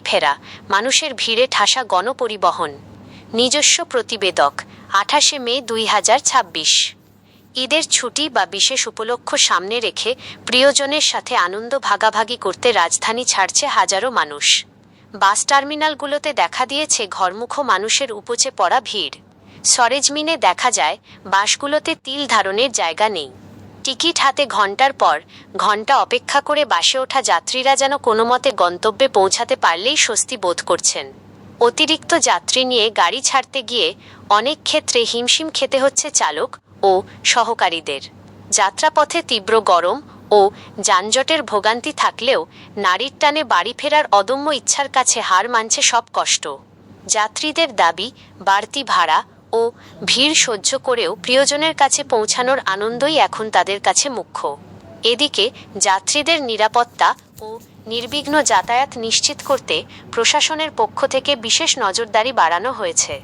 ফেরা, মানুষের ভিড়ে ঠাসা গণপরিবহন। নিজস্ব প্রতিবেদক, 28 মে 2026। ঈদের ছুটি বা বিশেষ উপলক্ষ সামনে রেখে প্রিয়জনের সাথে আনন্দ ভাগাভাগি করতে রাজধানী ছাড়ছে হাজারো মানুষ। বাস টার্মিনালগুলোতে দেখা দিয়েছে ঘরমুখো মানুষের উপচে পড়া ভিড়। সরেজমিনে দেখা যায় বাসগুলোতে তিল ধারণের জায়গা নেই। টিকিট হাতে ঘন্টার পর ঘন্টা অপেক্ষা করে বাসে ওঠা যাত্রীরা যেন কোনোমতে গন্তব্যে পৌঁছাতে পারলেই স্বস্তি বোধ করছেন। অতিরিক্ত যাত্রী নিয়ে গাড়ি ছাড়তে গিয়ে অনেক ক্ষেত্রে হিমশিম খেতে হচ্ছে চালক ও সহকারীদের। যাত্রাপথে তীব্র গরম ও যানজটের ভোগান্তি থাকলেও নারীর টানে বাড়ি ফেরার অদম্য ইচ্ছার কাছে হার মানছে সব কষ্ট। যাত্রীদের দাবি, বাড়তি ভাড়া ও ভিড় সহ্য করেও প্রিয়জনের কাছে পৌঁছানোর আনন্দই এখন তাদের কাছে মুখ্য। এদিকে যাত্রীদের নিরাপত্তা ও নির্বিঘ্ন যাতায়াত নিশ্চিত করতে প্রশাসনের পক্ষ থেকে বিশেষ নজরদারি বাড়ানো হয়েছে।